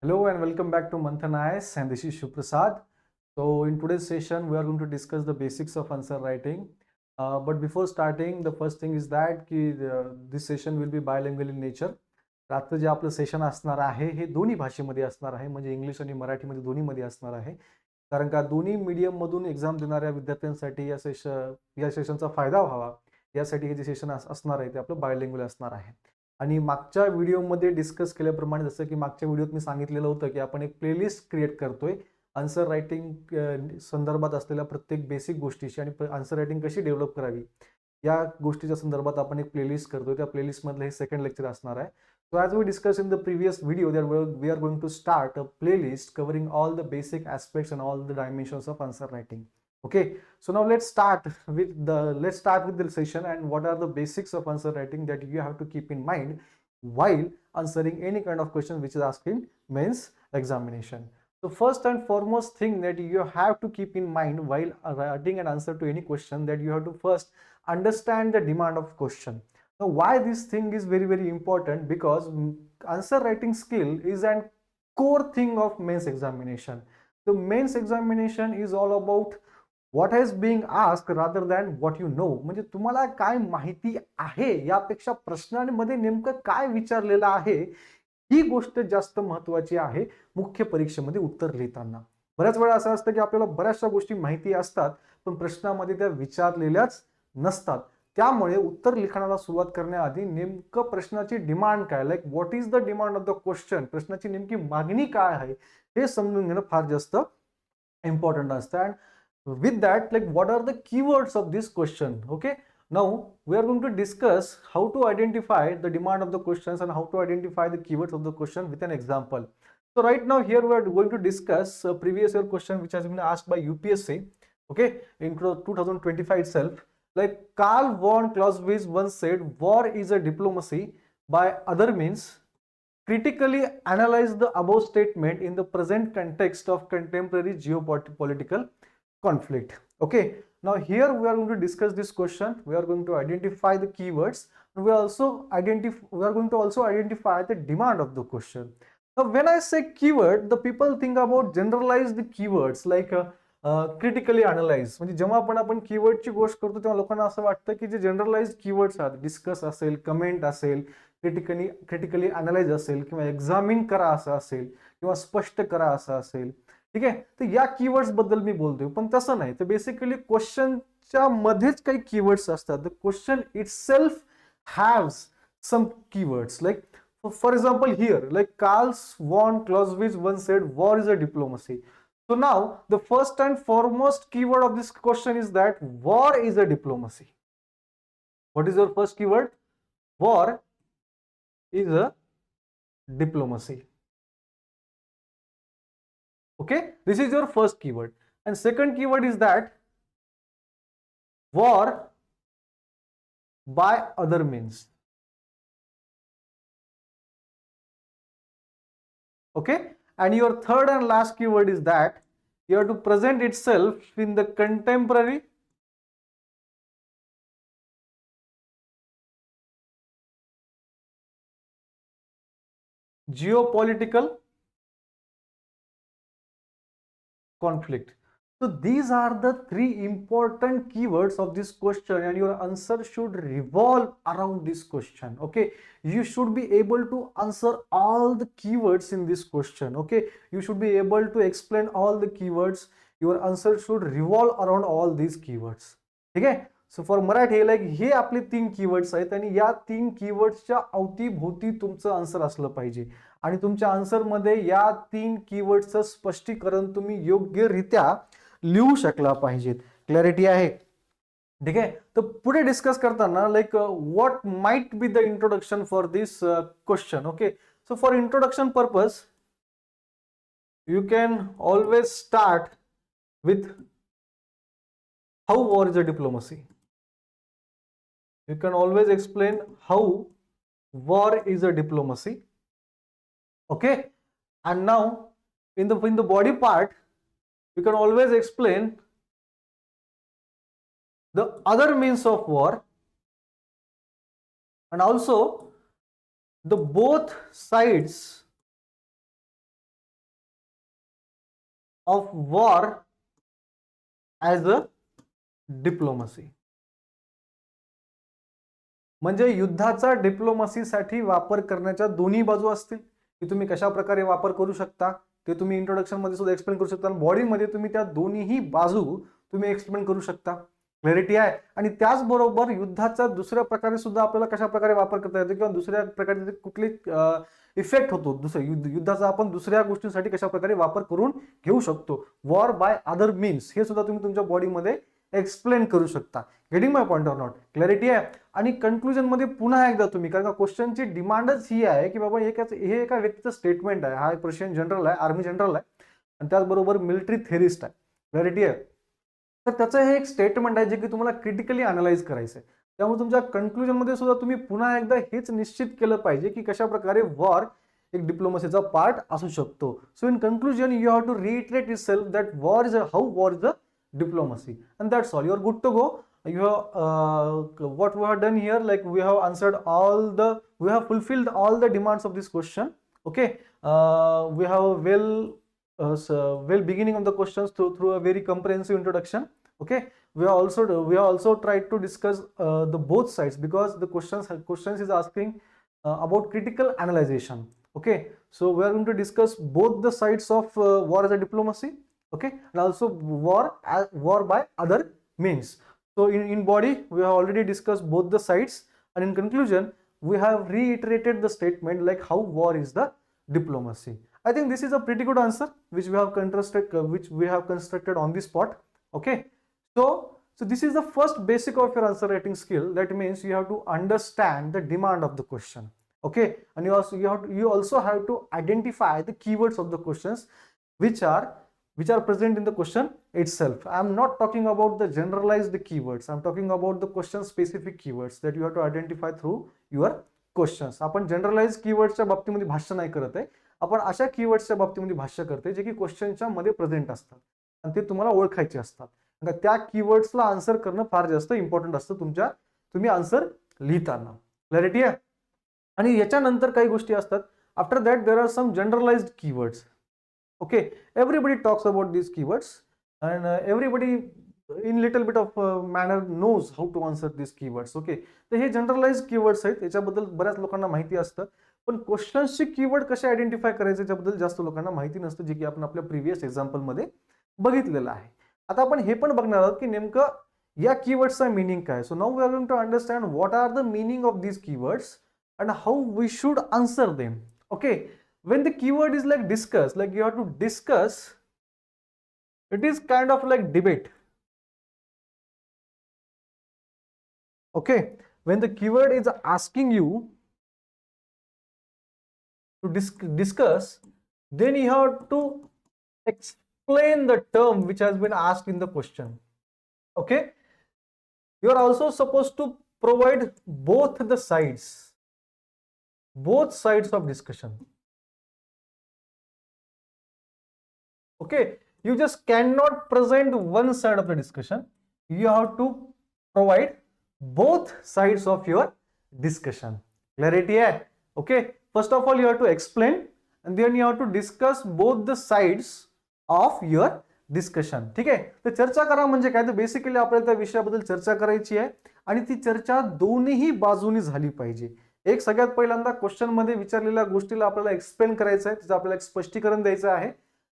Hello and welcome back to Manthan IS, and this is Shuprasad. So in today's session, we are going to discuss the basics of answer writing. But before starting, the first thing is that this session will be bilingual in nature. आजचं जे आपलं session असणार आहे हे दोन्ही भाषेमध्ये असणार आहे, म्हणजे English आणि मराठीमध्ये दोन्हीमध्ये असणार आहे. कारण का दोन्ही मीडियम मधून एक्झाम देणाऱ्या विद्यार्थ्यांसाठी या सेशनचा फायदा व्हावा यासाठी हे जे सेशन असणार आहे ते आपलं बायलिंग्वल असणार आहे. आणि मागच्या व्हिडिओमध्ये डिस्कस केल्याप्रमाणे जसं की मागच्या व्हिडिओत मी सांगितलेलं होतं की आपण एक प्लेलिस्ट क्रिएट करतोय आन्सर रायटिंग संदर्भात असलेल्या प्रत्येक बेसिक गोष्टीची आणि आन्सर रायटिंग कशी डेव्हलप करावी या गोष्टीच्या संदर्भात आपण एक प्लेलिस्ट करतोय. त्या प्लेलिस्ट मधलं हे सेकंड लेक्चर असणार आहे. So as we discussed in the previous video that we are going to start a playlist covering all the basic aspects and all the dimensions of answer writing. Okay, so now let's start with the session and what are the basics of answer writing that you have to keep in mind while answering any kind of question which is asked in mains examination. So first and foremost thing that you have to keep in mind while writing an answer to any question, that you have to first understand the demand of question. Now why this thing is very important, because answer writing skill is an core thing of mains examination. The mains examination is all about what is being asked rather than what you know. म्हणजे तुम्हाला काय माहिती आहे यापेक्षा प्रश्नांमध्ये नेमकं काय विचारलेलं आहे ही गोष्ट जास्त महत्वाची आहे मुख्य परीक्षेमध्ये उत्तर लिहिताना. बऱ्याच वेळा असं असतं की आपल्याला बऱ्याचशा गोष्टी माहिती असतात पण प्रश्नामध्ये त्या विचारलेल्याच नसतात. त्यामुळे उत्तर लिखाणाला सुरुवात करण्याआधी नेमकं प्रश्नाची डिमांड काय, like what is the demand of the question, प्रश्नाची नेमकी मागणी काय आहे हे समजून घेणं फार जास्त इम्पॉर्टंट असतं. And with that, like what are the keywords of this question? Okay, now we are going to discuss how to identify the demand of the questions and how to identify the keywords of the question with an example. So right now here we are going to discuss a previous year question which has been asked by UPSC, okay, in 2025 itself. Like Karl von Clausewitz once said, war is a diplomacy. By other means, critically analyze the above statement in the present context of contemporary geopolitical conflict. Okay, now here we are going to discuss this question. We are going to identify the keywords, and we are going to also identify the demand of the question. Now when I say keyword, the people think about generalized keywords like critically analyse. म्हणजे जेव्हा आपण कीवर्डची गोष्ट करतो तेव्हा लोकांना असं वाटतं की जे जनरलाइज कीवर्ड्स आहेत, डिस्कस असेल, कमेंट असेल, क्रिटिकली अनालाइज असेल किंवा एक्झामिन करा असं असेल किंवा स्पष्ट करा असं असेल, ठीक आहे, तर या कीवर्ड्स बद्दल मी बोलतोय. पण तसं नाही, तर बेसिकली क्वेश्चनच्या मध्येच काही कीवर्ड्स असतात. The question itself haves some keywords. Like for example here, like Carl von Clausewitz once said war is a diplomacy. So now the first and foremost keyword of this question is that war is a diplomacy. What is your first keyword? War is a diplomacy. Okay, this is your first keyword. And second keyword is that war by other means. Okay, and your third and last keyword is that you have to present itself in the contemporary geopolitical conflict. So these are the three important keywords of this question, and your answer should revolve around this question. Okay, you should be able to answer all the keywords in this question. Okay, you should be able to explain all the keywords. Your answer should revolve around all these keywords. ठीक आहे. So for Marathi like हे आपले 3 keywords आहेत आणि या 3 कीवर्ड्सच्या अवतीभोवती तुमचं answer असलं पाहिजे आणि तुमच्या आन्सरमध्ये या 3 कीवर्डचं स्पष्टीकरण तुम्ही योग्यरित्या लिहू शकला पाहिजेत. क्लॅरिटी आहे? ठीक आहे. तर पुढे डिस्कस करताना like what might be the introduction for this question. Okay, so for introduction purpose you can always start with how war is a diplomacy. You can always explain how war is a diplomacy. Okay, and now in the body part you can always explain the other means of war, and also the both sides of war as a diplomacy. म्हणजे युद्धाचा डिप्लोमसीसाठी वापर करण्याच्या दोन्ही बाजू असतील, की तुम्ही कशा प्रकारे वापर करू शकता ते तुम्ही इंट्रोडक्शन मध्ये सुद्धा एक्सप्लेन करू शकता. बॉडीमध्ये तुम्ही त्या दोन्हीही बाजू तुम्ही एक्सप्लेन करू शकता. क्लॅरिटी आहे. आणि त्याचबरोबर युद्धाचा दुसऱ्या प्रकारे सुद्धा आपल्याला कशा प्रकारे वापर करता येतो किंवा दुसऱ्या प्रकारे कुठले इफेक्ट होतो दुसऱ्या युद्धाचा आपण दुसऱ्या गोष्टींसाठी कशा प्रकारे वापर करून घेऊ शकतो. वॉर बाय अदर मीन्स हे सुद्धा तुम्ही तुमच्या बॉडीमध्ये एक्सप्लेन करू शकता. Getting my point or not? Clarity आहे. आणि कंक्लुजन मध्ये पुन्हा एकदा तुम्ही, कारण का क्वेश्चनची डिमांडच ही आहे की बाबा हे एका व्यक्तीचं स्टेटमेंट आहे, हा पर्शियन जनरल आहे, आर्मी जनरल आहे आणि त्याचबरोबर मिलिटरी थेरिस्ट आहे. क्लॅरिटी आहे. तर त्याचं हे एक स्टेटमेंट आहे जे की तुम्हाला क्रिटिकली अनालाइज करायचं आहे. त्यामुळे तुमच्या कंक्लुजन मध्ये सुद्धा तुम्ही पुन्हा एकदा हेच निश्चित केलं पाहिजे की कशा प्रकारे वॉर एक डिप्लोमसीचा पार्ट असू शकतो. So in conclusion you have to reiterate yourself that war is how war is a diplomacy, and that's all. You are good to go. You have what we have done here, like we have answered we have fulfilled all the demands of this question. Okay, we have well beginning of the questions through a very comprehensive introduction. Okay, we have also tried to discuss the both sides, because the questions is asking about critical analyzation. Okay, so we are going to discuss both the sides of war as a diplomacy. Okay, and also war by other means. So in body we have already discussed both the sides, and in conclusion we have reiterated the statement like how war is the diplomacy. I think this is a pretty good answer which we have constructed on the spot. Okay, so this is the first basic of your answer writing skill. That means you have to understand the demand of the question. Okay, and you also have to identify the keywords of the questions which are present in the question itself. I am not talking about the generalized keywords. I am talking about the question specific keywords that you have to identify through your questions. आपण generalise कीवर्ड्सच्या बाबतीमध्ये भाष्य नाही करत आहे, आपण अशा कीवर्ड्सच्या बाबतीमध्ये भाष्य करते जे की क्वेश्चनच्या मध्ये प्रेझेंट असतात आणि ते तुम्हाला ओळखायचे असतात. त्या कीवर्ड्सला आन्सर करणं फार जास्त इम्पॉर्टंट असतं तुम्ही आन्सर लिहिताना. क्लॅरिटी आहे. आणि याच्यानंतर काही गोष्टी असतात. After that there are some generalised keywords. Okay, everybody talks about these keywords, and everybody in little bit of manner knows how to answer these keywords. Okay, तर हे जनरलाइज्ड कीवर्ड्स आहेत, याच्याबद्दल बऱ्याच लोकांना माहिती असतं, पण क्वेश्चन्सचे कीवर्ड कसे आयडेंटिफाय करायचे याच्याबद्दल जास्त लोकांना माहिती नसतं, जे की आपण आपल्या प्रिव्हियस एक्झाम्पल मध्ये बघितलेलं आहे. आता आपण हे पण बघणार आहोत की नेमकं या कीवर्ड्सचा मीनिंग काय. So now we are going to understand what are the meaning of these keywords and how we should answer them. Okay, when the keyword is like discuss, like you have to discuss, it is kind of like debate. Okay, when the keyword is asking you to discuss, then you have to explain the term which has been asked in the question. Okay, you are also supposed to provide both sides of discussion. Okay, you just cannot present one side of the discussion. You have to provide both sides of your discussion. Clarity hai? Okay, first of all you have to explain, and then you have to discuss both the sides of your discussion. ठीक आहे. तर चर्चा करा म्हणजे काय, तर basically आपल्याला त्या विषयाबद्दल चर्चा करायची आहे आणि ती चर्चा दोन्ही बाजूनी झाली पाहिजे. एक सगळ्यात पहिल्यांदा क्वेश्चन मध्ये विचारलेल्या गोष्टीला आपल्याला एक्सप्लेन करायचं आहे, तिचं आपल्याला एक स्पष्टीकरण द्यायचं आहे,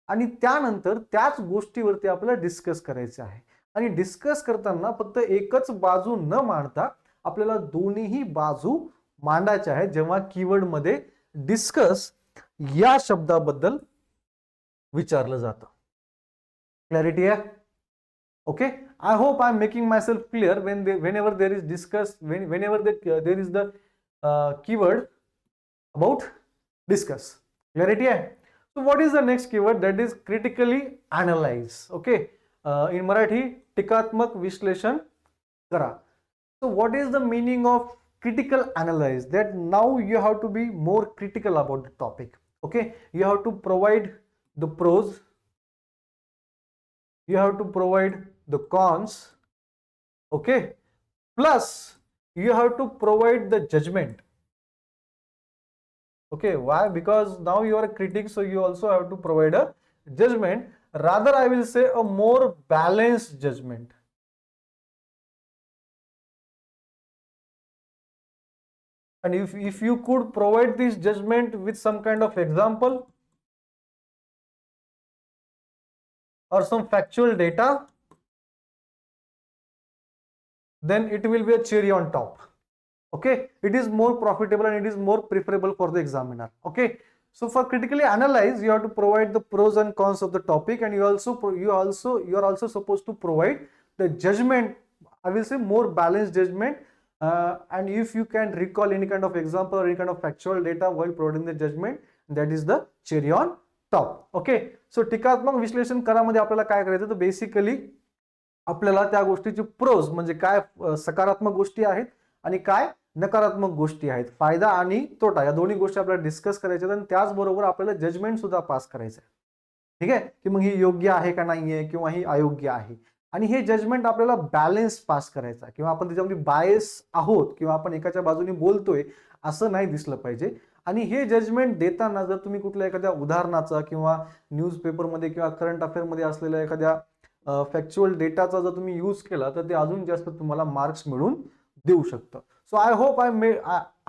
आणि त्यानंतर त्याच गोष्टीवरती आपल्याला डिस्कस करायचं आहे. आणि डिस्कस करताना फक्त एकच बाजू न मांडता आपल्याला दोन्ही बाजू मांडायच्या आहेत जेव्हा कीवर्ड मध्ये डिस्कस या शब्दाबद्दल विचारलं जातं. क्लॅरिटी आहे. Okay, I hope I am making myself clear whenever there is discuss, whenever there is the keyword about discuss. Clarity आहे. So what is the next keyword? That is critically analyze. Okay, in Marathi टीकात्मक विश्लेषण करा. So what is the meaning of critical analyze? That now you have to be more critical about the topic. Okay, you have to provide the pros, you have to provide the cons. Okay, plus you have to provide the judgment. Okay, why? Because now you are a critic, so you also have to provide a judgment. rather I will say a more balanced judgment. And if you could provide this judgment with some kind of example or some factual data, then it will be a cherry on top. Okay, it is more profitable and it is more preferable for the examiner. Okay, so for critically analyze, you have to provide the pros and cons of the topic, and you are also supposed to provide the judgment, I will say more balanced judgment. And if you can recall any kind of example or any kind of factual data while providing the judgment, that is the cherry on top. Okay, so टीकात्मक विश्लेषण करामध्ये आपल्याला काय करायचं, तर basically आपल्याला त्या गोष्टीचे pros म्हणजे काय सकारात्मक गोष्टी आहेत आणि काय नकारात्मक गोष्टी आहेत, फायदा आणि तोटा, या दोन्ही गोष्टी आपल्याला डिस्कस करायच्या आहेत आणि त्याचबरोबर आपल्याला जजमेंट सुद्धा पास करायचं आहे. ठीक आहे, की मग ही योग्य आहे का नाहीये किंवा ही अयोग्य आहे. आणि हे जजमेंट आपल्याला बॅलन्स पास करायचा, किंवा आपण त्याच्यामध्ये बायस आहोत किंवा आपण एकाच्या बाजूने बोलतोय असं नाही दिसलं पाहिजे. आणि हे जजमेंट देताना जर तुम्ही कुठल्या एखाद्या उदाहरणाचा किंवा न्यूजपेपरमध्ये किंवा करंट अफेअरमध्ये असलेल्या एखाद्या फॅक्च्युअल डेटाचा जर तुम्ही यूज केला तर ते अजून जास्त तुम्हाला मार्क्स मिळून देऊ शकतं. So I hope I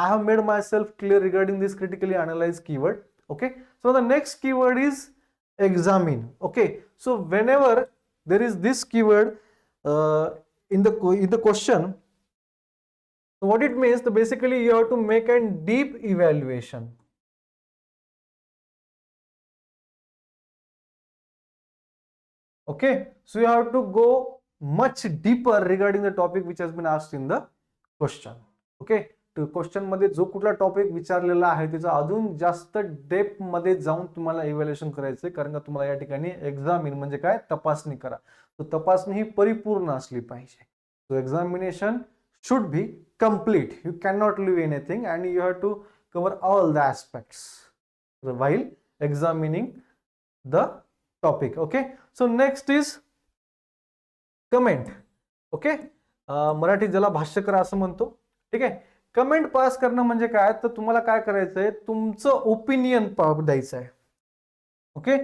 have made myself clear regarding this critically analyze keyword. Okay, so the next keyword is examine. Okay, so whenever there is this keyword in the question, so what it means, so basically you have to make a deep evaluation. Okay, so you have to go much deeper regarding the topic which has been asked in the question. Okay, question मध्ये जो कुठला topic विचारलेला आहे त्याचा अजून जास्त depth मध्ये जाऊन तुम्हाला इव्हॅल्युएशन करायचंय, कारण का तुम्हाला या ठिकाणी एक्झामिन म्हणजे काय, तपासणी करा. तो तपासणी ही परिपूर्ण असली पाहिजे. So examination should be complete. You cannot leave anything and you have to cover all the aspects while examining the topic. Okay, so next is comment. Okay, Marathi ज्याला भाष्य करा असं म्हणतो. ठीक आहे, कमेंट पास करणं म्हणजे काय, तर तुम्हाला काय करायचंय, तुमचं ओपिनियन द्यायचं आहे. Okay,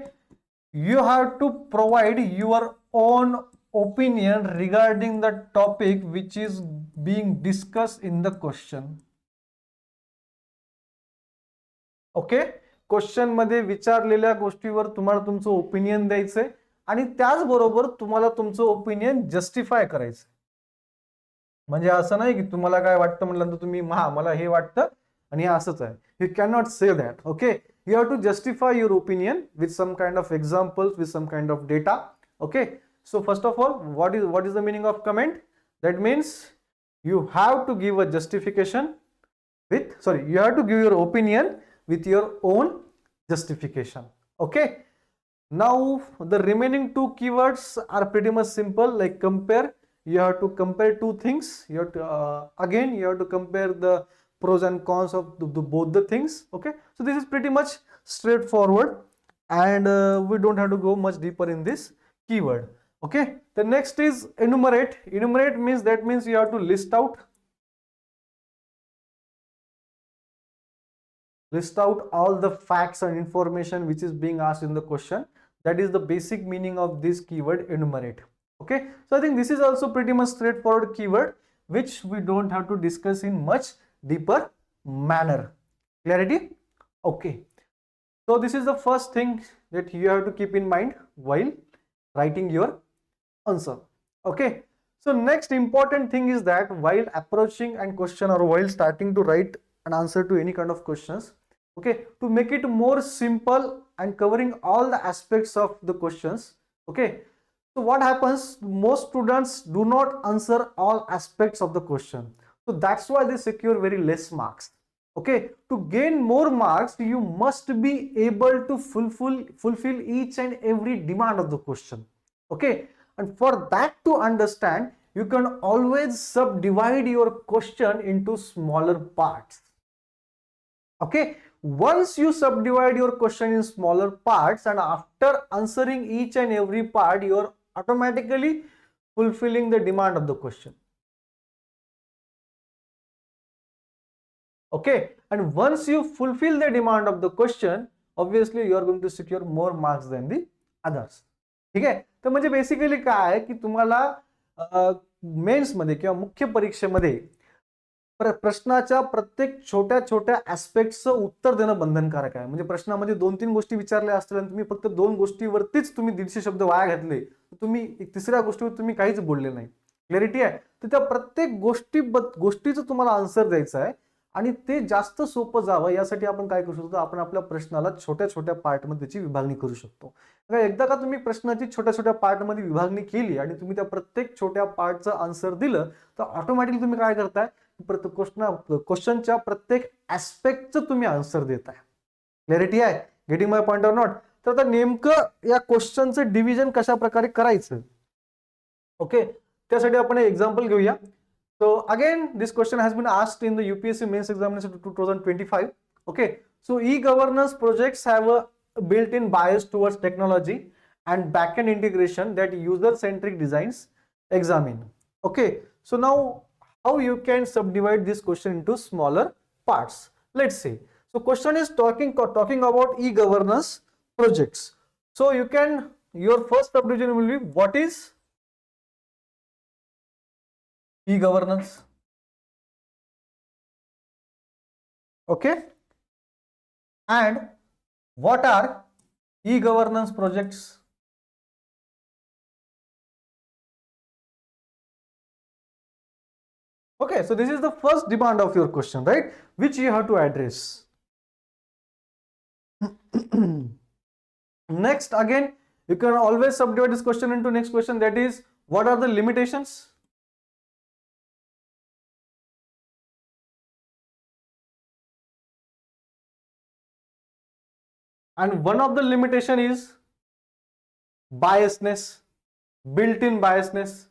you have to provide your own opinion regarding the topic which is being discuss in the question. Okay, question मध्ये विचारलेल्या गोष्टीवर तुम्हाला तुमचं ओपिनियन द्यायचंय आणि त्याचबरोबर तुम्हाला तुमचं ओपिनियन जस्टिफाय करायचं. म्हणजे असं नाही की तुम्हाला काय वाटतं म्हटलं तर तुम्ही मला हे वाटतं आणि हे असंच आहे. You can not say that. Okay, you have to justify your opinion with some kind of examples, with some kind of data. Okay, so first of all, what is the meaning of comment? That means you have to give a justification you have to give your opinion with your own justification. Okay, now the remaining two keywords are pretty much simple, like compare. You have to compare two things. You have to again you have to compare the pros and cons of both the things. Okay, so this is pretty much straightforward and we don't have to go much deeper in this keyword. Okay, the next is enumerate. Enumerate means you have to list out all the facts and information which is being asked in the question. That is the basic meaning of this keyword enumerate. Okay, so I think this is also pretty much straightforward keyword which we don't have to discuss in much deeper manner. Clarity? Okay, so this is the first thing that you have to keep in mind while writing your answer. Okay, so next important thing is that while approaching and question or while starting to write an answer to any kind of questions, okay, to make it more simple and covering all the aspects of the questions. Okay, so what happens, most students do not answer all aspects of the question, so that's why they secure very less marks. Okay, to gain more marks you must be able to fulfill each and every demand of the question. Okay, and for that to understand, you can always subdivide your question into smaller parts. Okay, once you subdivide your question in smaller parts and after answering each and every part, you are automatically fulfilling the demand of the question. Okay, and once you fulfill the demand of the question, obviously you are going to secure more marks than the others. ठीक आहे. तर म्हणजे basically काय आहे की तुम्हाला mains मध्ये किंवा मुख्य परीक्षेमध्ये प्रश्नाच्या प्रत्येक छोट्या छोट्या ऍस्पेक्टचं उत्तर देणं बंधनकारक आहे. म्हणजे प्रश्नामध्ये 2-3 गोष्टी विचारल्या असतील आणि तुम्ही फक्त 2 गोष्टीवरतीच तुम्ही 150 शब्द वाया घातले, तुम्ही तिसऱ्या गोष्टीवर तुम्ही काहीच बोलले नाही. क्लॅरिटी आहे. तर त्या प्रत्येक गोष्टीचं तुम्हाला आन्सर द्यायचं आहे आणि ते जास्त सोपं जावं यासाठी आपण काय करू शकतो, आपण आपल्या प्रश्नाला छोट्या छोट्या पार्टमध्ये त्याची विभागणी करू शकतो. एकदा का तुम्ही प्रश्नाची छोट्या छोट्या पार्टमध्ये विभागणी केली आणि तुम्ही त्या प्रत्येक छोट्या पार्टचं आन्सर दिलं, तर ऑटोमॅटिकली तुम्ही काय करताय, क्वेश्चनच्या प्रत्येक ऍस्पेक्टचं तुम्ही आन्सर देताय. क्लॅरिटी आहे? Getting my point or not? तर आता नेमकं या क्वेश्चनचं डिव्हिजन कशा प्रकारे करायचं, ओके, त्यासाठी आपण एक एक्झाम्पल घेऊया. So again, this question has been asked in the UPSC mains examination 2025. Okay, so e-governance projects have a built-in bias towards technology and back-end integration that user-centric designs examine. Okay, so now how you can subdivide this question into smaller parts. Let's see. So question is talking about e-governance projects. So your first subdivision will be what is e-governance. Okay, and what are e-governance projects? Okay, so this is the first demand of your question, right, which you have to address. Next, again, you can always subdivide this question into next question, that is, what are the limitations? And one of the limitation is biasness, built-in biasness.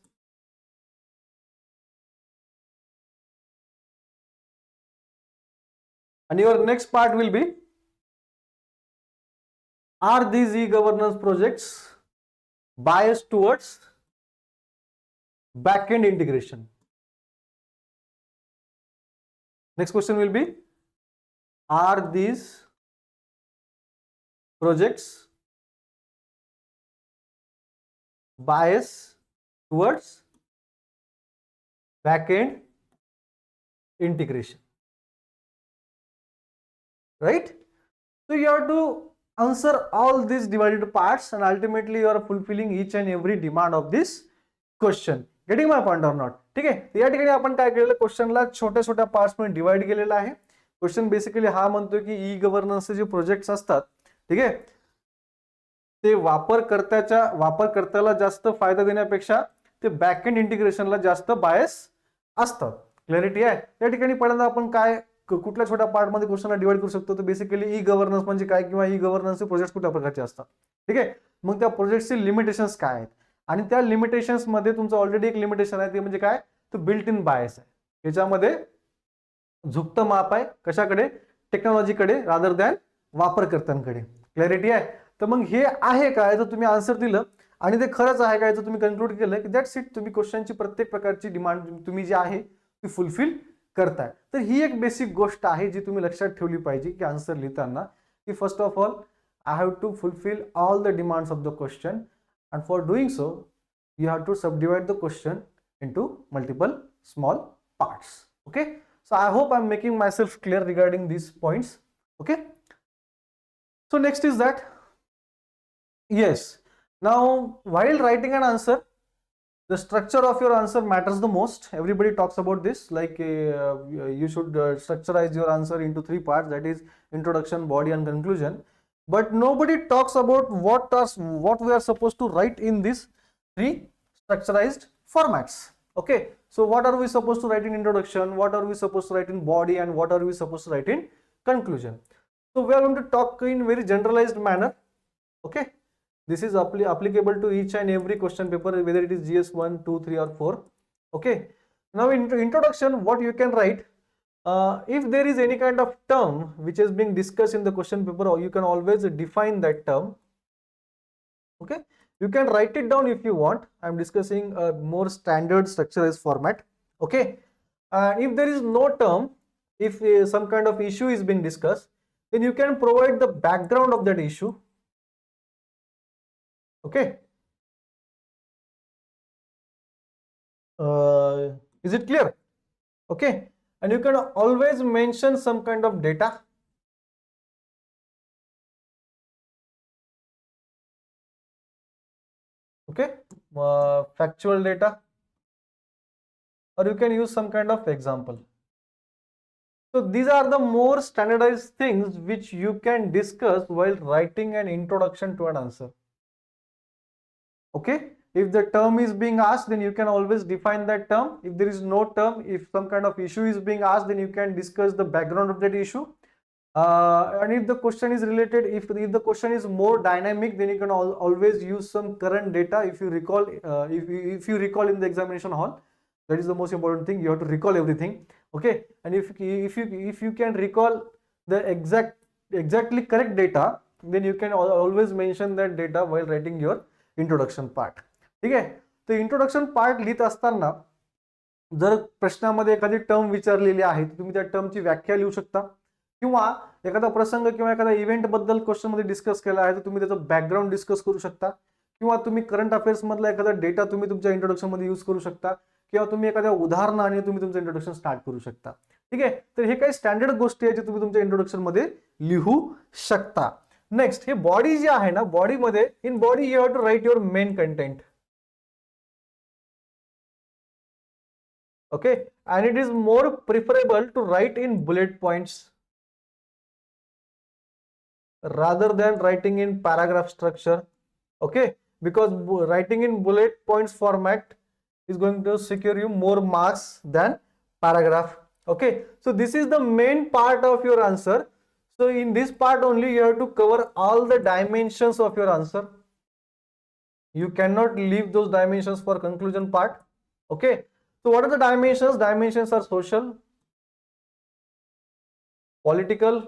And your next part will be, are these e-governance projects biased towards back-end integration? Next question will be, are these projects biased towards back-end integration? Right? So you have to answer all these divided parts and ultimately you are fulfilling each and every demand of this question. Getting my point or not? ठीक आहे. या ठिकाणी आपण काय केलेलं, क्वेश्चनला छोट्या छोट्या parts मध्ये डिवाइड केलेला आहे. क्वेश्चन बेसिकली हा म्हणतो की ई गव्हर्नन्सचे जे प्रोजेक्ट्स असतात, ठीक आहे, ते वापरकर्त्याला जास्त फायदा देण्यापेक्षा ते बॅकएंड इंटिग्रेशनला जास्त बायस असतात. क्लॅरिटी आहे? या ठिकाणी पहिल्यांदा आपण काय कुठल्या छोट्या पार्ट मध्ये क्वेश्चनला डिवाइड करू शकतो, तर बेसिकली ई गव्हर्नन्स म्हणजे काय किंवा ई गव्हर्नन्सचे प्रोजेक्ट कुठल्या प्रकारचे असतात, ठीक आहे, मग त्या प्रोजेक्टचे लिमिटेशन्स काय आहेत आणि त्या लिमिटेशन्स मध्ये तुमचं ऑलरेडी एक लिमिटेशन आहे, ते म्हणजे काय, तर बिल्ट इन बायस आहे. याच्यामध्ये झुकतं माप आहे कशाकडे, टेक्नॉलॉजीकडे रादर दॅन वापरकर्त्यांकडे. क्लॅरिटी आहे? तर मग हे आहे काय, तर तुम्ही आन्सर दिलं आणि ते खरंच आहे काय, तर तुम्ही कन्क्लूड केलं की दॅट्स इट, तुम्ही क्वेश्चनची प्रत्येक प्रकारची डिमांड तुम्ही जी आहे ती फुलफिल करताय. तर ही एक बेसिक गोष्ट आहे जी तुम्ही लक्षात ठेवली पाहिजे की आन्सर लिहिताना, की first of all I have to fulfil all the demands of the question and for doing so you have to subdivide the question into multiple small parts. Okay, so I hope I'm making myself clear regarding these points. Okay, so next is that, yes, now while writing an answer, the structure of your answer matters the most. Everybody talks about this, like you should structurize your answer into 3 parts, that is introduction, body and conclusion. But nobody talks about what we are supposed to write in these 3 structurized formats. Okay, so what are we supposed to write in introduction, what are we supposed to write in body, and what are we supposed to write in conclusion? So we are going to talk in very generalized manner. Okay, this is applicable to each and every question paper, whether it is GS 1, 2, 3 or 4. Okay, now in introduction, what you can write, if there is any kind of term which is being discussed in the question paper, or you can always define that term. Okay, you can write it down if you want. I'm discussing a more standard structurized format. Okay, if there is no term, if some kind of issue is being discussed, then you can provide the background of that issue. Okay, Is it clear? Okay, and you can always mention some kind of data. Okay, factual data, or you can use some kind of example. So these are the more standardized things which you can discuss while writing an introduction to an answer. Okay, if the term is being asked, then you can always define that term. If there is no term, if some kind of issue is being asked, then you can discuss the background of that issue. And if the question is related, if the question is more dynamic, then you can always use some current data. If you recall, if you recall in the examination hall, that is the most important thing. You have to recall everything. Okay, and if you can recall the exactly correct data, then you can always mention that data while writing your introduction part. ठीक आहे, तर introduction part लिहित असताना जर प्रश्नामध्ये एखादी term विचारलेली आहे तर तुम्ही त्या टर्मची व्याख्या लिहू शकता, किंवा एखादा प्रसंग किंवा एखादा इव्हेंट बद्दल क्वेश्चन मध्ये डिस्कस केला आहे तर तुम्ही त्याचं बॅकग्राऊंड डिस्कस करू शकता, किंवा तुम्ही करंट अफेअर्स मधला एखादा डेटा तुम्ही तुमच्या इंट्रोडक्शन मध्ये यूज करू शकता, किंवा तुम्ही एखाद्या उदाहरणाने तुम्ही तुमचं इंट्रोडक्शन स्टार्ट करू शकता. ठीक आहे, तर हे काही स्टँडर्ड गोष्टी आहेत जे तुम्ही तुमच्या इंट्रोडक्शन मध्ये लिहू शकता. नेक्स्ट, हे बॉडी जे आहे ना, बॉडी मध्ये in body you have to write your main content. Okay, and it is more preferable to write in bullet points rather than writing in paragraph structure. Okay, because writing in bullet points format is going to secure you more marks than paragraph. Okay, so this is the main part of your answer. So in this part only you have to cover all the dimensions of your answer. You cannot leave those dimensions for conclusion part. Okay, so what are the dimensions? Dimensions are social, political,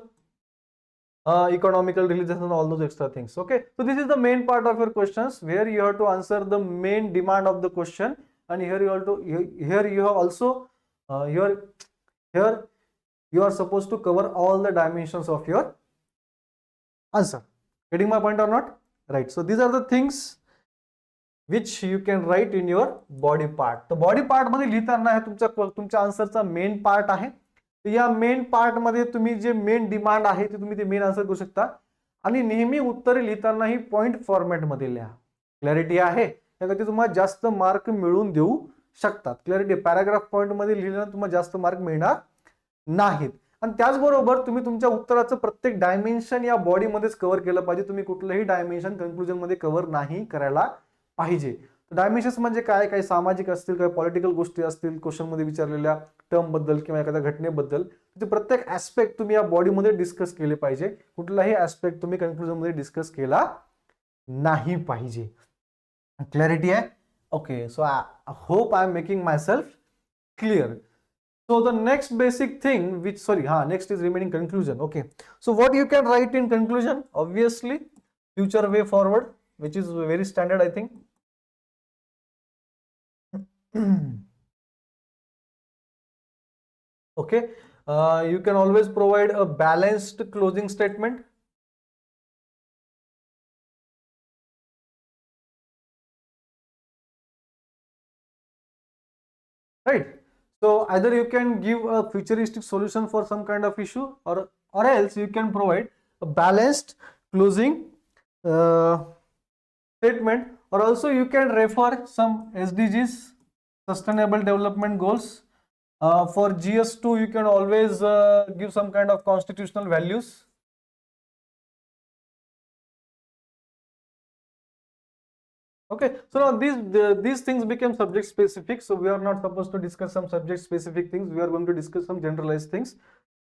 economical, religious, and all those extra things. Okay, so this is the main part of your questions where you have to answer the main demand of the question, and here you have to here you have also here you are supposed to cover all the dimensions of your answer. Getting my point or not? Right. So these are the things which you can write in your body part. तर body part मध्ये लिहिताना हे तुमच्या आन्सरचा main part आहे. या main part मध्ये तुम्ही जे main demand आहे ते तुम्ही ते मेन आन्सर करू शकता, आणि नेहमी उत्तरे लिहिताना ही पॉइंट फॉर्मॅट मध्ये लिहा. क्लॅरिटी आहे, त्यासाठी तुम्हाला जास्त मार्क मिळवून देऊ शकतात. क्लॅरिटी, पॅराग्राफ पॉइंट मध्ये लिहिल्यानं तुम्हाला जास्त मार्क मिळणार नाहीत. आणि त्याचबरोबर तुम्ही तुमच्या उत्तराचं प्रत्येक डायमेन्शन या बॉडीमध्येच कव्हर केलं पाहिजे. तुम्ही कुठलंही डायमेन्शन कन्क्लुजन मध्ये कव्हर नाही करायला पाहिजे. डायमेन्शन्स म्हणजे काय, काही सामाजिक असतील, काही पॉलिटिकल गोष्टी असतील, क्वेश्चन मध्ये विचारलेल्या टर्म बद्दल किंवा एखाद्या घटनेबद्दल, ते प्रत्येक ऍस्पेक्ट तुम्ही या बॉडीमध्ये डिस्कस केले पाहिजे. कुठलाही ऍस्पेक्ट तुम्ही कन्क्लुजन मध्ये डिस्कस केला नाही पाहिजे. क्लॅरिटी आहे? Okay, so I hope I am making myself clear. So the next basic thing which next is remaining conclusion. Okay, so what you can write in conclusion? Obviously future way forward, which is very standard, I think. Okay, you can always provide a balanced closing statement. Right, so either you can give a futuristic solution for some kind of issue, or else you can provide a balanced closing statement, or also you can refer some SDGs, sustainable development goals. For GS2 you can always give some kind of constitutional values. Okay, so now these things became subject specific, so we are not supposed to discuss some subject specific things. We are going to discuss some generalized things.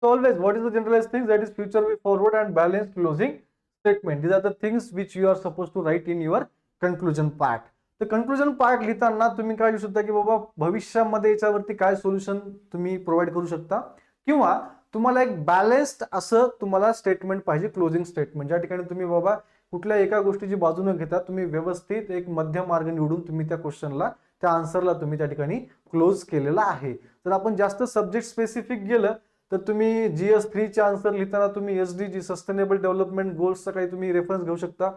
So always, what is the generalized things? That is future way forward and balanced closing statement. These are the things which you are supposed to write in your conclusion part. तर conclusion part लिहिताना तुम्ही काय लिहू शकता की बाबा भविष्यामध्ये याच्यावरती काय सोल्युशन तुम्ही प्रोव्हाइड करू शकता, किंवा तुम्हाला एक बॅलन्स्ड असं तुम्हाला स्टेटमेंट पाहिजे, क्लोजिंग स्टेटमेंट, ज्या ठिकाणी तुम्ही बाबा कुठल्या एका गोष्टीची बाजू न घेता तुम्ही व्यवस्थित एक मध्य मार्ग निवडून तुम्ही त्या क्वेश्चनला, त्या आन्सरला तुम्ही त्या ठिकाणी क्लोज केलेला आहे. जर आपण जास्त सब्जेक्ट स्पेसिफिक गेलं तर तुम्ही GS3 चे आन्सर लिहिताना तुम्ही SDG, सस्टेनेबल डेव्हलपमेंट गोल्सचा काही तुम्ही रेफरन्स घेऊ शकता,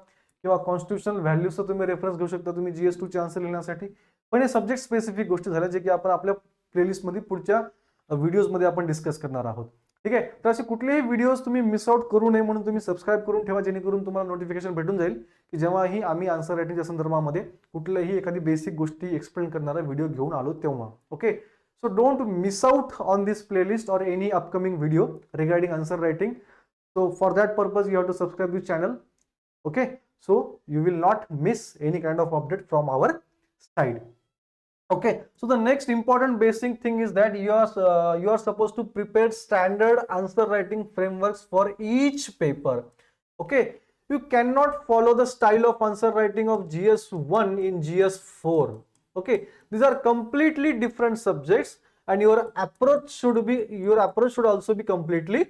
किंवा कॉन्स्टिट्यूशनल व्हॅल्यूजचा तुम्ही रेफरन्स घेऊ शकता तुम्ही GS2 चे आन्सर लिहिण्यासाठी. पण हे सब्जेक्ट स्पेसिफिक गोष्टी झाल्या जे की आपण आपल्या प्लेलिस्टमध्ये पुढच्या व्हिडिओजमध्ये आपण डिस्कस करणार आहोत. ठीक आहे, तर असे कुठलेही व्हिडिओज तुम्ही मिस आउट करू नये म्हणून तुम्ही सबस्क्राईब करून ठेवा, जेणेकरून तुम्हाला नोटिफिकेशन भेटून जाईल की जेव्हाही आम्ही आन्सर रायटिंगच्या संदर्भामध्ये कुठल्याही एखादी बेसिक गोष्टी एक्सप्लेन करणारा व्हिडिओ घेऊन आलो तेव्हा. Okay, so don't miss out on this playlist or any upcoming video regarding answer writing. So for that purpose you have to subscribe this channel. Okay, so you will not miss any kind of update from our side. Okay, so the next important basic thing is that you are supposed to prepare standard answer writing frameworks for each paper. Okay, you cannot follow the style of answer writing of GS1 in GS4. Okay, these are completely different subjects and your approach should also be completely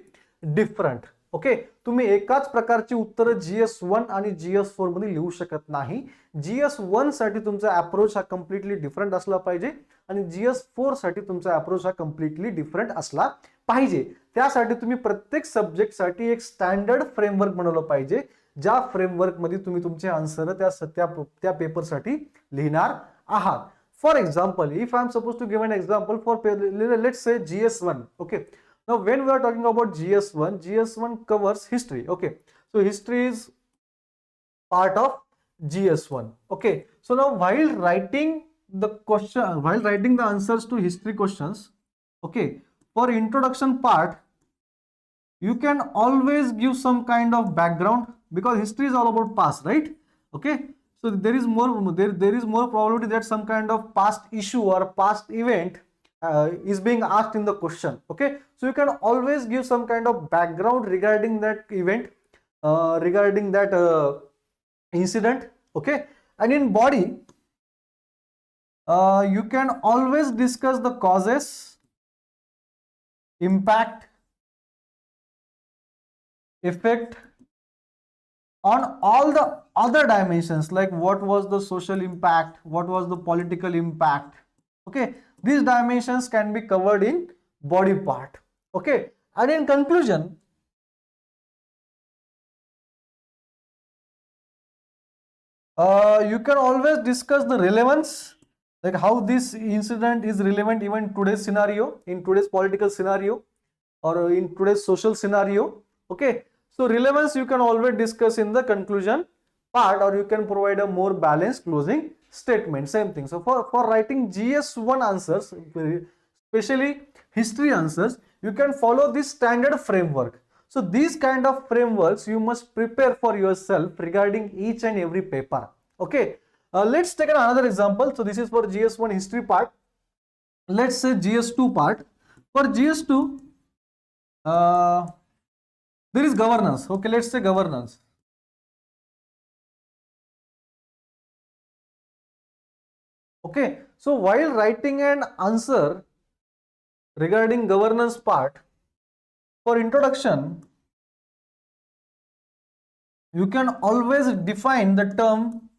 different. Okay, तुम्ही एकाच प्रकारची उत्तर GS1 आणि GS4 मध्ये लिहू शकत नाही. GS1 साठी तुमचा अप्रोच हा कम्प्लिटली डिफरंट असला पाहिजे आणि GS4 साठी तुमचा अप्रोच हा कम्प्लिटली डिफरंट असला पाहिजे. त्यासाठी तुम्ही प्रत्येक सब्जेक्ट साठी एक स्टँडर्ड फ्रेमवर्क बनवलं पाहिजे, ज्या फ्रेमवर्क मध्ये तुम्ही तुमचे आन्सर त्या पेपरसाठी लिहिणार आहात. For example, if I am supposed to give an example for, let's say GS1. Okay, now when we are talking about GS1, GS1 covers history. Okay, so history is part of GS1. Okay, so now while writing the answers to history questions, okay, for introduction part you can always give some kind of background because history is all about past, right? Okay, so there is more probability that some kind of past issue or past event is being asked in the question. Okay, so you can always give some kind of background regarding that event, regarding that incident. Okay, and in body you can always discuss the causes, impact, effect on all the other dimensions, like what was the social impact, what was the political impact. Okay, these dimensions can be covered in body part. Okay, and in conclusion, you can always discuss the relevance, like how this incident is relevant even today's scenario, in today's political scenario or in today's social scenario. Okay, so relevance you can always discuss in the conclusion part, or you can provide a more balanced closing statement. Same thing. So for writing GS1 answers, especially history answers, you can follow this standard framework. So these kind of frameworks you must prepare for yourself regarding each and every paper. Okay, let's take another example. So this is for GS1 history part. Let's say GS2 part. For GS2, there is governance. Okay, let's say governance. Okay, so while writing an answer regarding governance part, for introduction, you can always define the term.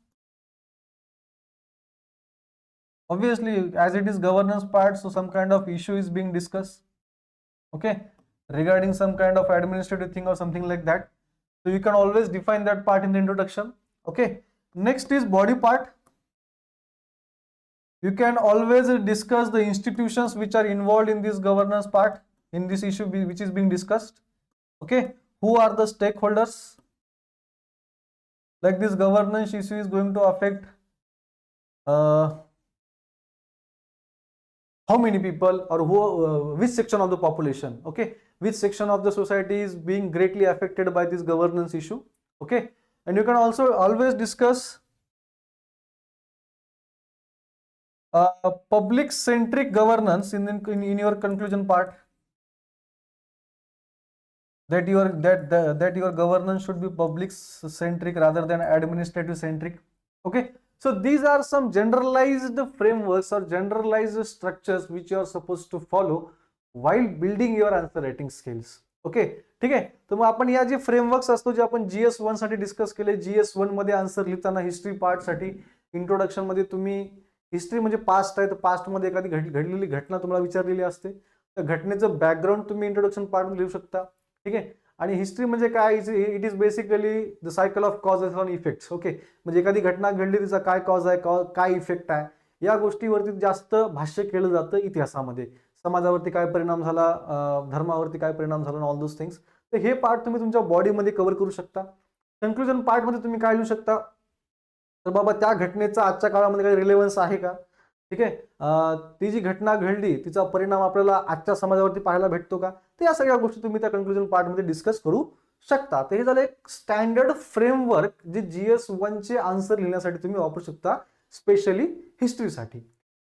Obviously, as it is governance part, so some kind of issue is being discussed. Okay, regarding some kind of administrative thing or something like that. So you can always define that part in the introduction. Okay, next is body part. You can always discuss the institutions which are involved in this governance part, in this issue which is being discussed. Okay, who are the stakeholders? Like this governance issue is going to affect how many people, or who, which section of the population. Okay, which section of the society is being greatly affected by this governance issue. Okay, and you can also always discuss public centric governance in your conclusion part, that your governance should be public centric rather than administrative centric. Okay, so these are some generalized frameworks or generalized structures which you are supposed to follow while building your answer writing skills. Okay, ठीक आहे. तर मग आपण या जे frameworks असतो जे आपण GS1 साठी discuss केले, GS1 मध्ये आन्सर लिहिताना हिस्ट्री पार्ट साठी इंट्रोडक्शन मध्ये तुम्ही हिस्ट्री म्हणजे पास्ट आहे, तर पास्ट मध्ये एखादी घडलेली घटना तुम्हाला विचारलेली असते, त्या घटनेचं बॅकग्राऊंड तुम्ही इंट्रोडक्शन पार्ट लिहू शकता. ठीक आहे, आणि हिस्ट्री म्हणजे काय, it is basically the cycle of causes on effects. Okay, म्हणजे एखादी घटना घडली, तिचा काय कॉज आहे, काय इफेक्ट आहे, या गोष्टीवरती जास्त भाष्य केलं जातं इतिहासामध्ये. समाजावरती काय परिणाम झाला, धर्मावरती काय परिणाम झाला, ऑल दोज थिंग्स. तर हे पार्ट तुम्ही तुमच्या बॉडीमध्ये कव्हर करू शकता. कन्क्लुजन पार्टमध्ये तुम्ही काय लिहू शकता, तर बाबा त्या घटनेचा आजच्या काळामध्ये काही रिलेव्हन्स आहे का, ठीक आहे, ती जी घटना घडली तिचा परिणाम आपल्याला आजच्या समाजावरती पाहायला भेटतो का, तर या सगळ्या गोष्टी तुम्ही त्या कन्क्लुजन पार्टमध्ये डिस्कस करू शकता. तर हे झालं एक स्टँडर्ड फ्रेमवर्क जे GS1 चे आन्सर लिहिण्यासाठी तुम्ही वापरू शकता, स्पेशली हिस्ट्रीसाठी.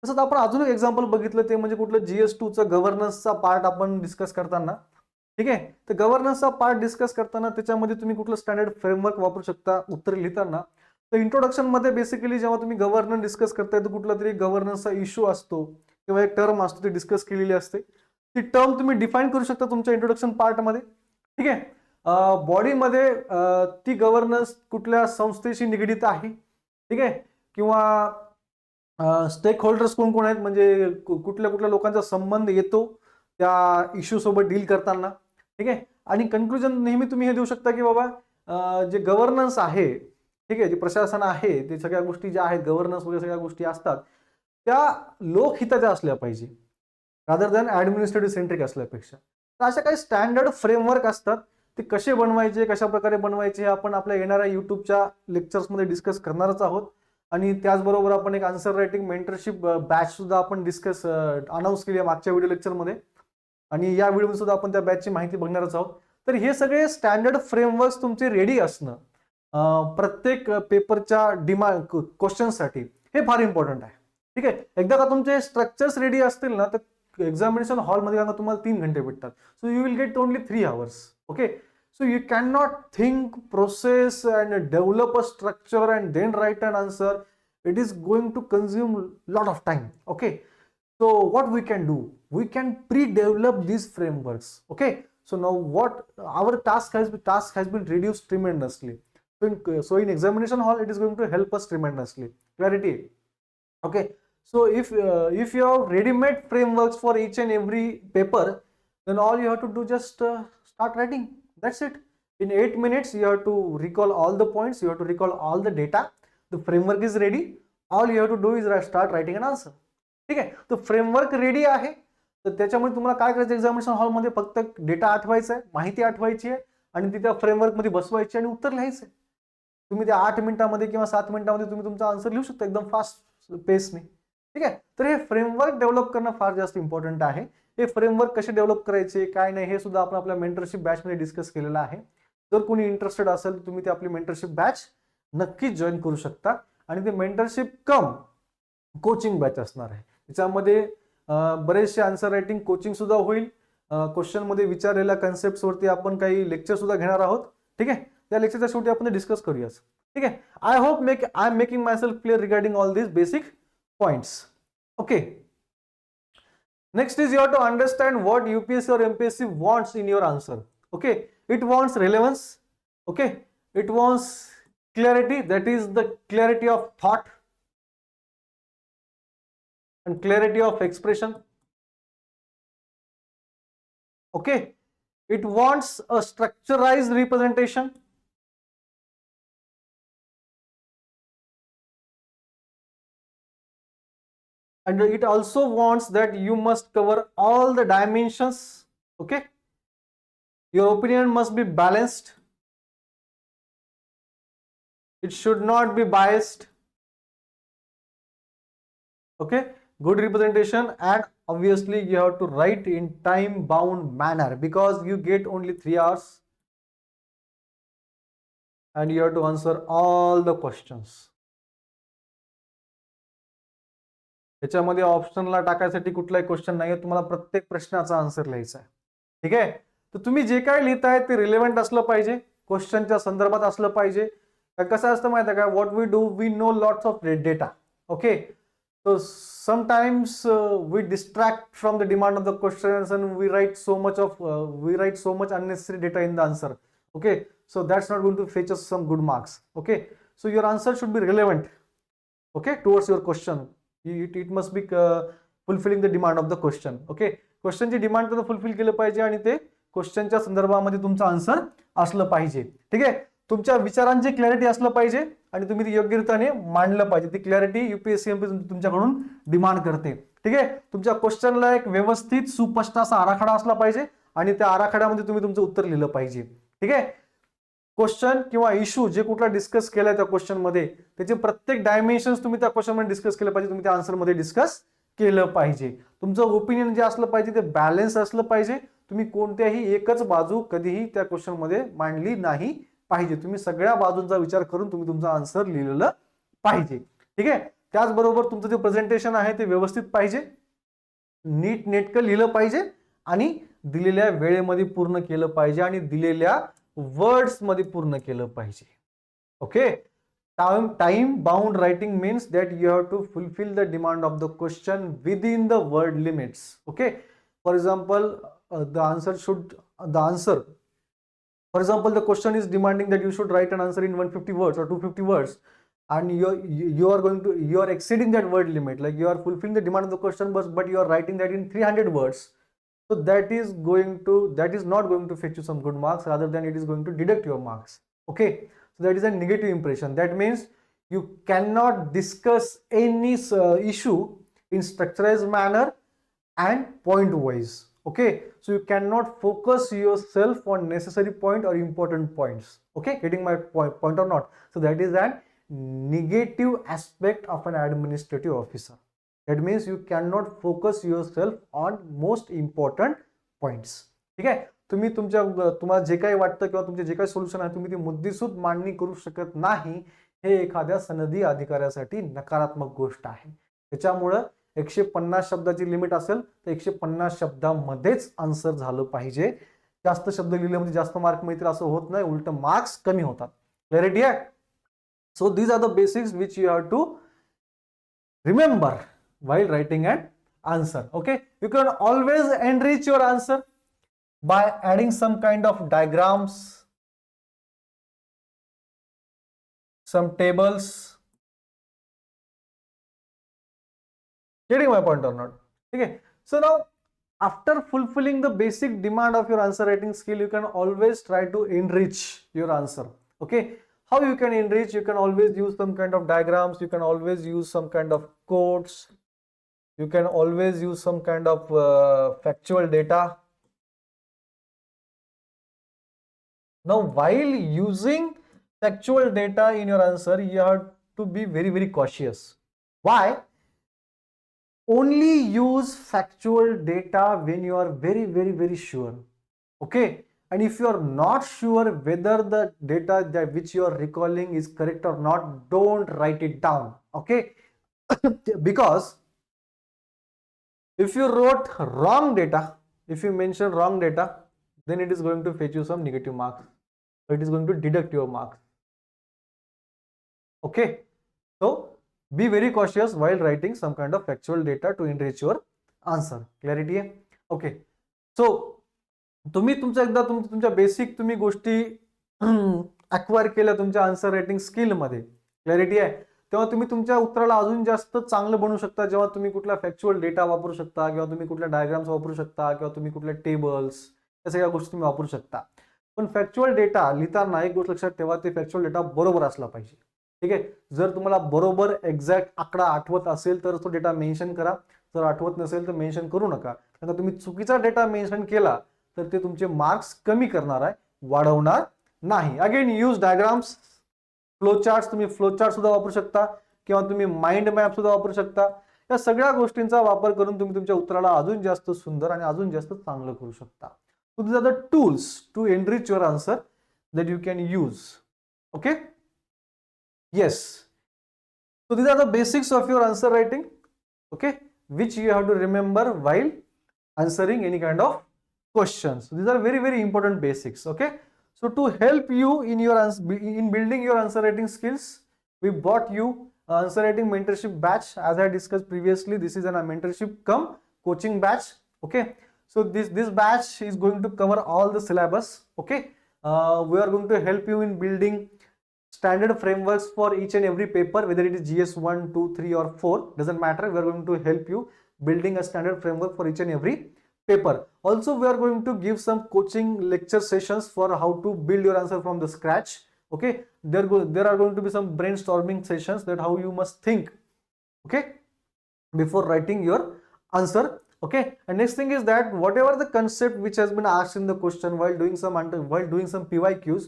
तसंच आपण अजून एक एक्झाम्पल बघितलं, ते म्हणजे कुठलं GS2चं गव्हर्नन्सचा पार्ट आपण डिस्कस करताना, ठीक आहे. तर गव्हर्नन्सचा पार्ट डिस्कस करताना त्याच्यामध्ये तुम्ही कुठलं स्टँडर्ड फ्रेमवर्क वापरू शकता उत्तर लिहिताना. तर इंट्रोडक्शन मध्ये बेसिकली जेव्हा तुम्ही गव्हर्नन्स डिस्कस करताय तर कुठला तरी गव्हर्नन्सचा इश्यू असतो किंवा एक टर्म असतो ती डिस्कस केलेली असते. ती टर्म तुम्ही डिफाईन करू शकता तुमच्या इंट्रोडक्शन पार्टमध्ये, ठीक आहे. बॉडीमध्ये ती गव्हर्नन्स कुठल्या संस्थेशी निगडीत आहे, ठीक आहे, किंवा स्टेक होल्डर्स कोण कोण आहेत, म्हणजे कुठल्या कुठल्या लोकांचा संबंध येतो त्या इश्यू सोबत डील करताना, ठीक आहे. आणि कन्क्लुजन नेहमी तुम्ही हे देऊ शकता की बाबा जे गव्हर्नन्स आहे, ठीक आहे, जे प्रशासन आहे, ते सगळ्या गोष्टी ज्या आहेत, गव्हर्नन्स वगैरे सगळ्या गोष्टी असतात त्या लोकहिताच्या असल्या पाहिजे, रादर दॅन ऍडमिनिस्ट्रेटिव्ह सेंट्रिक असल्यापेक्षा. तर अशा काही स्टँडर्ड फ्रेमवर्क असतात, ते कसे बनवायचे, कशा प्रकारे बनवायचे हे आपण आपल्या येणाऱ्या युट्यूबच्या लेक्चर्समध्ये डिस्कस करणारच आहोत. आणि त्याचबरोबर आपण एक आन्सर रायटिंग मेंटरशिप बॅच सुद्धा आपण अनाऊन्स केली आहे मागच्या व्हिडिओ लेक्चरमध्ये, आणि या व्हिडिओमध्ये सुद्धा आपण त्या बॅचची माहिती बघणारच आहोत. तर हे सगळे स्टँडर्ड फ्रेमवर्क तुमचे रेडी असणं प्रत्येक पेपरच्या डिमांड क्वेश्चनसाठी हे फार इम्पॉर्टंट आहे, ठीक आहे. एकदा का तुमचे स्ट्रक्चर्स रेडी असतील ना, तर एक्झामिनेशन हॉलमध्ये तुम्हाला 3 घंटे भेटतात. So you will get only 3 hours. Okay, so you cannot think, process and develop a structure and then write an answer. It is going to consume lot of time. Okay, so what we can do, we can pre-develop these frameworks. Okay, so now what our task has been reduced tremendously. So in examination hall it is going to help us tremendously. Clarity. Okay, so if you have ready-made frameworks for each and every paper, then all you have to do just start writing. That's it. In 8 minutes you have to recall all the points, you have to recall all the data. The framework is ready. All you have to do is start writing an answer. ठीक आहे. तो framework ready आहे. तर त्याच्यामुळे तुम्हाला काय करायचं, examination हॉलमध्ये फक्त डेटा आठवायचा आहे, माहिती आठवायची आहे आणि ती त्या फ्रेमवर्क मध्ये बसवायची आणि उत्तर लिहायचं आहे. तुम्ही त्या 8 मिनिटांमध्ये किंवा 7 मिनिटांमध्ये तुम्ही तुमचा आन्सर लिहू शकता एकदम फास्ट पेसने, ठीक आहे. तर हे फ्रेमवर्क डेव्हलप करणं फार जास्त इम्पॉर्टंट आहे. हे फ्रेमवर्क कसे डेव्हलप करायचे, काय नाही, हे सुद्धा आपण आपल्या मेंटरशिप बॅचमध्ये डिस्कस केलेलं आहे. जर कोणी इंटरेस्टेड असेल तर तुम्ही ते आपली मेंटरशिप बॅच नक्कीच जॉईन करू शकता. आणि ते मेंटरशिप कम कोचिंग बॅच असणार आहे. त्याच्यामध्ये बरेचसे आन्सर रायटिंग कोचिंग सुद्धा होईल. क्वेश्चन मध्ये विचारलेल्या कन्सेप्ट वरती आपण काही लेक्चर सुद्धा घेणार आहोत, ठीक आहे. त्या लेक्चरच्या शेवटी आपण डिस्कस करूया, ठीक आहे. I am making myself clear regarding all this basic points. Okay, next is you have to understand what UPSC or MPSC wants in your answer. Okay, it wants relevance. Okay, it wants clarity, that is the clarity of thought and clarity of expression. Okay, it wants a structurized representation. And it also wants that you must cover all the dimensions. Okay, your opinion must be balanced, it should not be biased. Okay, good representation, and obviously you have to write in time bound manner because you get only 3 hours and you have to answer all the questions. याच्यामध्ये ऑप्शनला टाकायसाठी कुठलाही question नाही, तुम्हाला प्रत्येक प्रश्नाचा answer लिहायचा आहे, ठीक आहे. तर तुम्ही जे काय लिहिताय ते रिलेव्हंट असलं पाहिजे, क्वेश्चनच्या संदर्भात असलं पाहिजे. कसं असतं माहिती आहे का, what we do, we know lots of data. Okay, so sometimes we distract from the demand of the questions and we write so much unnecessary data in the answer. Okay, so that's not going to fetch us some good marks. Okay, so your answer should be relevant, okay, towards your question. It must be fulfilling the demand of the question. Okay, question ची demand तुम्ही fulfil केलं पाहिजे आणि ते क्वेश्चनच्या संदर्भामध्ये तुमचं answer असलं पाहिजे, ठीक आहे. तुमच्या विचारांची क्लॅरिटी असलं पाहिजे आणि तुम्ही ती योग्यरित्याने मांडलं पाहिजे. ती क्लॅरिटी UPSC तुमच्याकडून डिमांड करते. ठीक आहे, तुमच्या क्वेश्चनला एक व्यवस्थित सुस्पष्ट असा आराखडा असला पाहिजे आणि त्या आराखड्यामध्ये तुम्ही तुमचं उत्तर लिहिलं पाहिजे. ठीक आहे, क्वेश्चन किंवा इश्यू जे कुठला डिस्कस केलाय त्या क्वेश्चन मध्ये त्याचे प्रत्येक डायमेन्शन्स तुम्ही त्या क्वेश्चन मध्ये डिस्कस केलं पाहिजे, तुम्ही त्या आन्सर मध्ये डिस्कस केलं पाहिजे. तुमचं ओपिनियन जे असलं पाहिजे ते बॅलन्स असलं पाहिजे. तुम्ही कोणत्याही एकच बाजू कधीही त्या क्वेश्चन मध्ये मांडली नाही पाहिजे. तुम्ही सगळ्या बाजूंचा विचार करून तुम्ही तुमचं आन्सर लिहिलेलं पाहिजे. ठीक आहे, त्याचबरोबर तुमचं जे प्रेझेंटेशन आहे ते व्यवस्थित पाहिजे, नीट नेटकं लिहिलं पाहिजे आणि दिलेल्या वेळेमध्ये पूर्ण केलं पाहिजे आणि दिलेल्या वर्ड्स मध्ये पूर्ण केलं पाहिजे. Okay, time bound writing means that you have to fulfil the demand of the question within the word limits. Okay, for example for example, the question is demanding that you should write an answer in 150 words or 250 words, and you are exceeding that word limit, like you are fulfilling the demand of the question, but you are writing that in 300 words. So that is not going to fetch you some good marks, rather than it is going to deduct your marks. Okay, so that is a negative impression. That means you cannot discuss any issue in structurized manner and point wise. Okay, so you cannot focus yourself on necessary point or important points. Okay, getting my point or not? So that is an negative aspect of an administrative officer. That means you cannot focus yourself on most important points. ठीक आहे, तुम्ही तुम्हाला जे काही वाटतं किंवा तुमचे जे काही solution आहे तुम्ही ती मुद्देसूद मांडणी करू शकत नाही, हे एखाद्या सनदी अधिकाऱ्यासाठी नकारात्मक गोष्ट आहे. त्याच्यामुळं 150 शब्दाची लिमिट असेल तर 150 शब्दामध्येच आन्सर झालं पाहिजे. जास्त शब्द लिहिले म्हणजे जास्त मार्क मिळतील असं होत नाही, उलट मार्क्स कमी होतात. क्लॅरिटी आहे? So these are the basics which you have to remember while writing an answer. Okay, you can always enrich your answer by adding some kind of diagrams, some tables. Getting my point or not? Okay, so now after fulfilling the basic demand of your answer writing skill, you can always try to enrich your answer. Okay, how you can enrich? You can always use some kind of diagrams, you can always use some kind of quotes, you can always use some kind of factual data. Now while using factual data in your answer, you have to be very, very cautious. Why? Only use factual data when you are very, very, very sure. Okay, and if you are not sure whether the data that which you are recalling is correct or not, don't write it down. Okay, because if you wrote wrong data, if you mention wrong data, then it is going to fetch you some negative marks. So it is going to deduct your marks. Okay, so be very cautious while writing some kind of factual data to enrich your answer. Clarity आहे? Okay, so तुम्ही तुमच्या basic तुम्ही गोष्टी acquire केल्या तुमच्या answer writing skill मध्ये. Clarity आहे? तेव्हा तुम्ही तुमच्या उत्तराला अजून जास्त चांगलं बनवू शकता, जेव्हा तुम्ही कुठला फॅक्च्युअल डेटा वापरू शकता किंवा तुम्ही कुठल्या डायग्राम्स वापरू शकता किंवा तुम्ही कुठल्या टेबल्स, या सगळ्या गोष्टी तुम्ही वापरू शकता. पण फॅक्च्युअल डेटा लिहिताना एक गोष्ट लक्षात ठेवा, ते फॅक्च्युअल डेटा बरोबर असला पाहिजे. ठीक आहे, जर तुम्हाला बरोबर एक्झॅक्ट आकडा आठवत असेल तर तो डेटा मेन्शन करा, जर आठवत नसेल तर मेन्शन करू नका. कारण तुम्ही चुकीचा डेटा मेन्शन केला तर ते तुमचे मार्क्स कमी करणार आहे, वाढवणार नाही. Again use diagrams, flow chart, तुम्ही फ्लो चार्ट सुद्धा वापरू शकता किंवा तुम्ही माइंड मॅप सुद्धा वापरू शकता. या सगळ्या गोष्टींचा वापर करून तुम्ही तुमच्या उत्तराला अजून जास्त सुंदर आणि अजून जास्त चांगलं करू शकता. So these are the tools to enrich your answer that you can use. Okay, yes, so these are the basics of your answer writing, okay, which you have to remember while answering any kind of questions. So these are very, very important basics. Okay, so to help you in your in building your answer writing skills, we bought you answer writing mentorship batch. As I discussed previously, this is a mentorship cum coaching batch. Okay, so this batch is going to cover all the syllabus. Okay, we are going to help you in building standard frameworks for each and every paper, whether it is GS 1, 2, 3 or 4, doesn't matter. We are going to help you building a standard framework for each and every paper. Also, we are going to give some coaching lecture sessions for how to build your answer from the scratch. Okay, there are going to be some brainstorming sessions that how you must think, okay, before writing your answer. Okay, and next thing is that whatever the concept which has been asked in the question while doing some PYQs,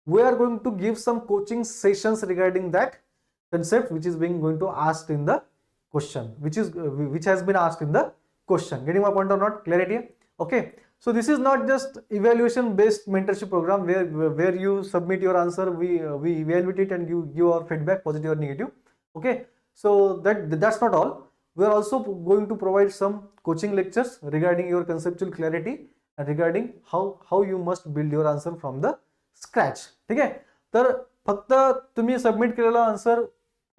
we are going to give some coaching sessions regarding that concept which is being going to asked in the question, which has been asked in the question. Getting my point or not? Clarity? Okay. So this is not just evaluation based mentorship program where you submit your answer, we evaluate it and give our feedback, positive or negative. Okay. So that's not all. We are also going to provide some coaching lectures regarding your conceptual clarity and regarding how you must build your answer from the scratch. ठीक आहे. तर फक्त तुम्ही submit केलेला answer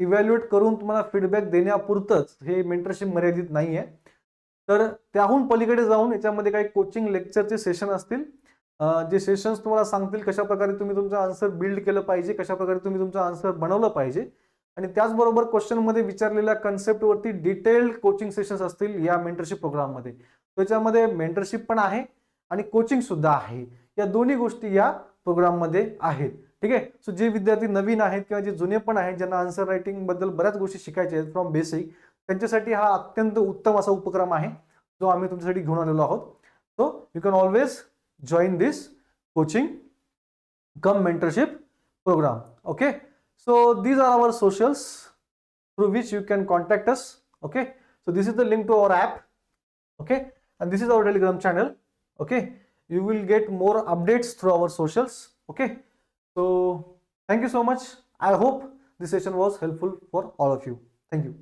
evaluate करून तुम्हाला feedback देण्यापुरतच हे mentorship मर्यादित नाही आहे. तर त्याहून पलीकडे जाऊन याच्यामध्ये काही कोचिंग लेक्चरचे सेशन असतील, जे सेशन्स तुम्हाला सांगतील कशा प्रकारे तुम्ही तुमचं आन्सर बिल्ड केलं पाहिजे, कशा प्रकारे तुम्ही तुमचं आन्सर बनवलं पाहिजे, आणि त्याचबरोबर क्वेश्चनमध्ये विचारलेल्या कन्सेप्टवरती डिटेल्ड कोचिंग सेशन्स असतील या मेंटरशिप प्रोग्राममध्ये. त्याच्यामध्ये मेंटरशिप पण आहे आणि कोचिंग सुद्धा आहे. या दोन्ही गोष्टी या प्रोग्राममध्ये आहेत. ठीक आहे. सो जे विद्यार्थी नवीन आहेत किंवा जे जुने पण आहेत, ज्यांना आन्सर रायटिंग बद्दल बऱ्याच गोष्टी शिकायच्या आहेत फ्रॉम बेसिक, त्यांच्यासाठी हा अत्यंत उत्तम असा उपक्रम आहे जो आम्ही तुमच्यासाठी घेऊन आलेलो आहोत. So you can always join this coaching cum mentorship programme. Okay. So these are our socials through which you can contact us. Okay, so this is the link to our app. Okay, and this is our Telegram channel. Okay, you will get more updates through our socials. Okay, so thank you so much. I hope this session was helpful for all of you. Thank you.